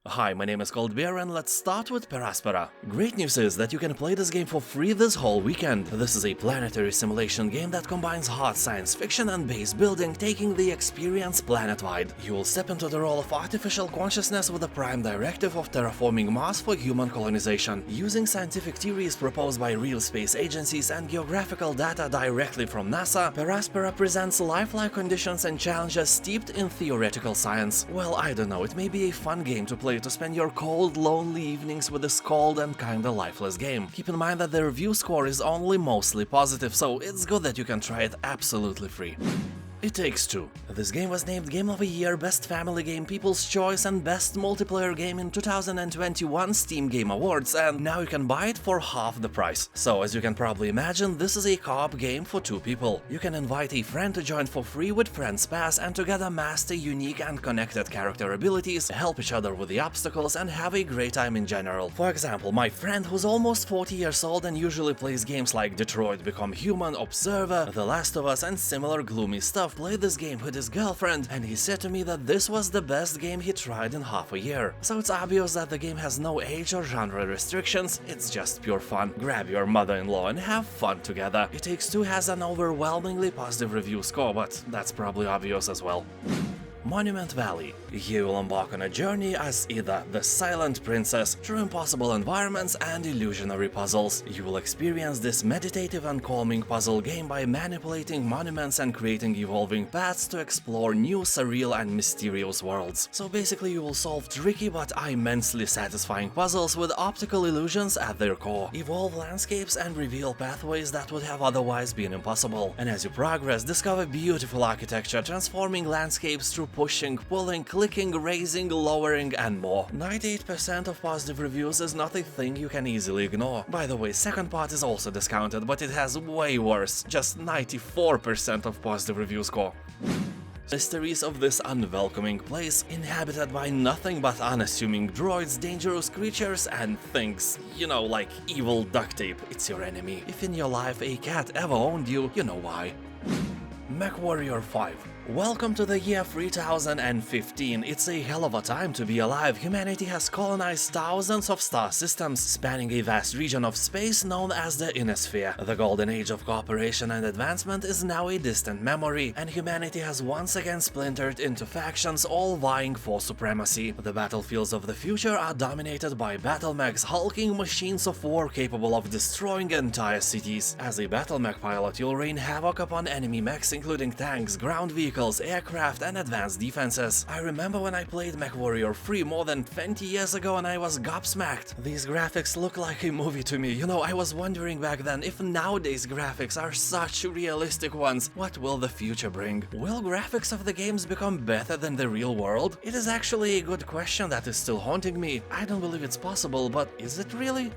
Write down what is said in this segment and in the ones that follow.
Hi, my name is Coldbear and let's start with Aspera. Great news is that you can play this game for free this whole weekend. This is a planetary simulation game that combines hard science fiction and base building, taking the experience planet-wide. You will step into the role of artificial consciousness with the prime directive of terraforming Mars for human colonization. Using scientific theories proposed by real space agencies and geographical data directly from NASA, Aspera presents lifelike conditions and challenges steeped in theoretical science. Well, I don't know, it may be a fun game to play to spend your cold, lonely evenings with this cold and kinda lifeless game. Keep in mind that the review score is only mostly positive, so it's good that you can try it absolutely free. It Takes Two. This game was named Game of the Year, Best Family Game, People's Choice and Best Multiplayer Game in 2021 Steam Game Awards, and now you can buy it for half the price. So, as you can probably imagine, this is a co-op game for two people. You can invite a friend to join for free with Friends Pass and together master unique and connected character abilities, help each other with the obstacles and have a great time in general. For example, my friend, who's almost 40 years old and usually plays games like Detroit Become Human, Observer, The Last of Us and similar gloomy stuff, played this game with his girlfriend, and he said to me that this was the best game he tried in half a year. So it's obvious that the game has no age or genre restrictions, it's just pure fun. Grab your mother-in-law and have fun together. It Takes Two has an overwhelmingly positive review score, but that's probably obvious as well. Monument Valley. Here you'll embark on a journey as either the Silent Princess through impossible environments and illusionary puzzles. You will experience this meditative and calming puzzle game by manipulating monuments and creating evolving paths to explore new, surreal and mysterious worlds. So basically you will solve tricky but immensely satisfying puzzles with optical illusions at their core, evolve landscapes and reveal pathways that would have otherwise been impossible. And as you progress, discover beautiful architecture, transforming landscapes through pushing, pulling, clicking, raising, lowering, and more. 98% of positive reviews is not a thing you can easily ignore. By the way, second part is also discounted, but it has way worse, just 94% of positive review score. Mysteries of this unwelcoming place, inhabited by nothing but unassuming droids, dangerous creatures, and things. You know, like evil duct tape, it's your enemy. If in your life a cat ever owned you, you know why. Mechwarrior 5. Welcome to the year 3015. It's a hell of a time to be alive. Humanity has colonized thousands of star systems, spanning a vast region of space known as the Innisphere. The golden age of cooperation and advancement is now a distant memory, and humanity has once again splintered into factions, all vying for supremacy. The battlefields of the future are dominated by battle mechs, hulking machines of war capable of destroying entire cities. As a battle mech pilot, you'll rain havoc upon enemy mechs, including tanks, ground vehicles, aircraft and advanced defenses. I remember when I played Mechwarrior 3 more than 20 years ago and I was gobsmacked. These graphics look like a movie to me. You know, I was wondering back then if nowadays graphics are such realistic ones, what will the future bring? Will graphics of the games become better than the real world? It is actually a good question that is still haunting me. I don't believe it's possible, but is it really?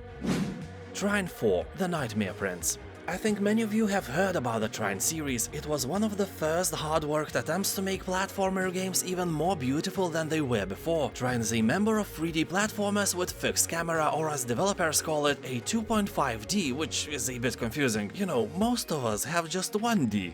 Trine 4, The Nightmare Prince. I think many of you have heard about the Trine series. It was one of the first hard-worked attempts to make platformer games even more beautiful than they were before. Trine is a member of 3D platformers with fixed camera, or as developers call it, a 2.5D, which is a bit confusing. You know, most of us have just 1D.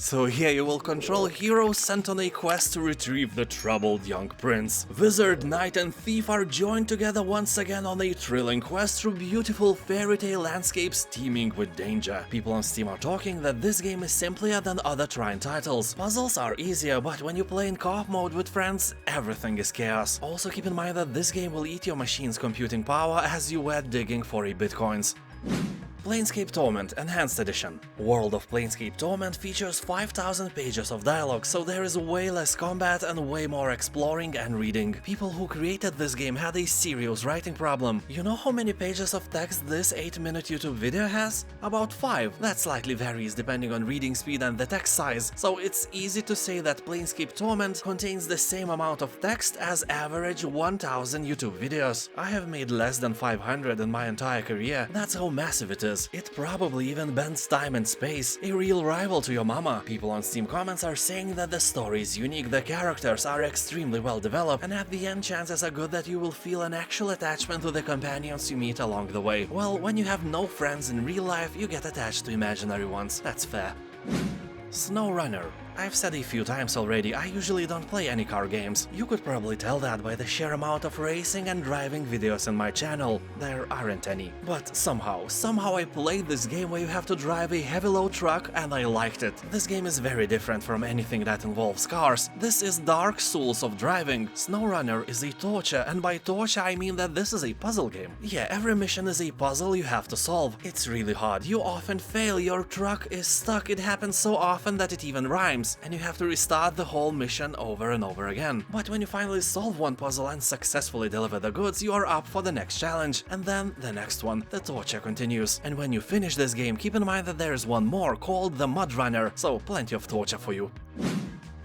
So here you will control heroes sent on a quest to retrieve the troubled young prince. Wizard, knight and thief are joined together once again on a thrilling quest through beautiful fairy tale landscapes teeming with danger. People on Steam are talking that this game is simpler than other Trine titles. Puzzles are easier, but when you play in co-op mode with friends, everything is chaos. Also keep in mind that this game will eat your machine's computing power as you were digging for bitcoins. Planescape Torment Enhanced Edition. World of Planescape Torment features 5,000 pages of dialogue, so there is way less combat and way more exploring and reading. People who created this game had a serious writing problem. You know how many pages of text this 8-minute YouTube video has? About 5. That slightly varies depending on reading speed and the text size, so it's easy to say that Planescape Torment contains the same amount of text as average 1,000 YouTube videos. I have made less than 500 in my entire career. That's how massive it is. It probably even bends time and space, a real rival to your mama. People on Steam comments are saying that the story is unique, the characters are extremely well developed, and at the end chances are good that you will feel an actual attachment to the companions you meet along the way. Well, when you have no friends in real life, you get attached to imaginary ones. That's fair. SnowRunner. I've said a few times already, I usually don't play any car games. You could probably tell that by the sheer amount of racing and driving videos in my channel. There aren't any. But somehow I played this game where you have to drive a heavy load truck and I liked it. This game is very different from anything that involves cars. This is Dark Souls of driving. SnowRunner is a torture, and by torture I mean that this is a puzzle game. Yeah, every mission is a puzzle you have to solve. It's really hard. You often fail, your truck is stuck, it happens so often that it even rhymes, and you have to restart the whole mission over and over again. But when you finally solve one puzzle and successfully deliver the goods, you are up for the next challenge, and then the next one. The torture continues. And when you finish this game, keep in mind that there is one more called the Mud Runner, so plenty of torture for you.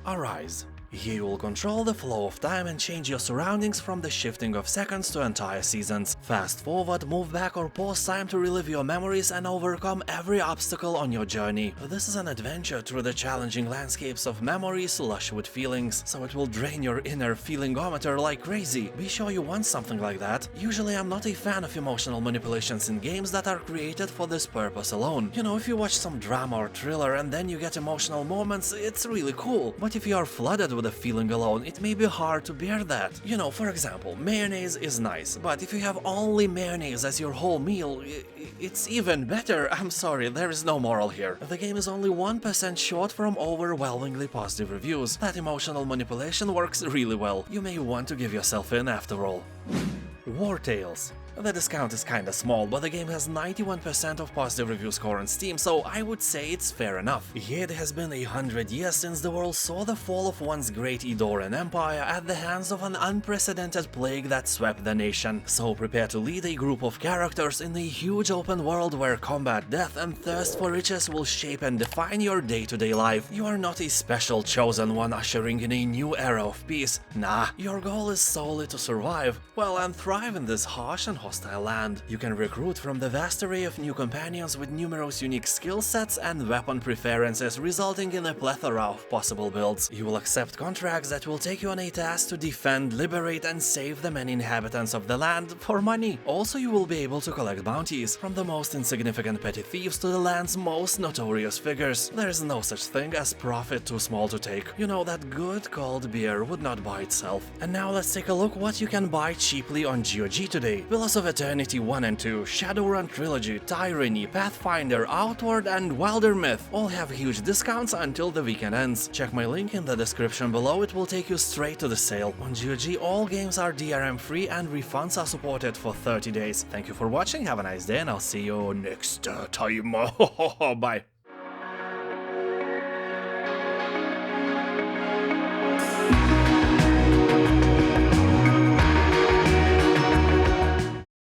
Arise. Here you will control the flow of time and change your surroundings from the shifting of seconds to entire seasons. Fast forward, move back or pause time to relive your memories and overcome every obstacle on your journey. This is an adventure through the challenging landscapes of memories lush with feelings, so it will drain your inner feelingometer like crazy. Be sure you want something like that. Usually I'm not a fan of emotional manipulations in games that are created for this purpose alone. You know, if you watch some drama or thriller and then you get emotional moments, it's really cool. But if you are flooded with a feeling alone, it may be hard to bear that. You know, for example, mayonnaise is nice, but if you have only mayonnaise as your whole meal, it's even better. I'm sorry, there is no moral here. The game is only 1% short from overwhelmingly positive reviews. That emotional manipulation works really well. You may want to give yourself in after all. Wartales. The discount is kinda small, but the game has 91% of positive review score on Steam, so I would say it's fair enough. Yeah, it has been 100 years since the world saw the fall of once great Edoran Empire at the hands of an unprecedented plague that swept the nation. So prepare to lead a group of characters in a huge open world where combat, death, and thirst for riches will shape and define your day-to-day life. You are not a special chosen one ushering in a new era of peace. Nah, your goal is solely to survive, well, and thrive in this harsh and hostile land. You can recruit from the vast array of new companions with numerous unique skill sets and weapon preferences, resulting in a plethora of possible builds. You will accept contracts that will take you on a task to defend, liberate, and save the many inhabitants of the land for money. Also, you will be able to collect bounties, from the most insignificant petty thieves to the land's most notorious figures. There is no such thing as profit too small to take. You know, that good cold beer would not buy itself. And now let's take a look what you can buy cheaply on GOG today. Pillars of Eternity 1 and 2, Shadowrun Trilogy, Tyranny, Pathfinder, Outward, and Wilder Myth all have huge discounts until the weekend ends. Check my link in the description below, it will take you straight to the sale. On GOG, all games are DRM free and refunds are supported for 30 days. Thank you for watching, have a nice day, and I'll see you next time. Bye.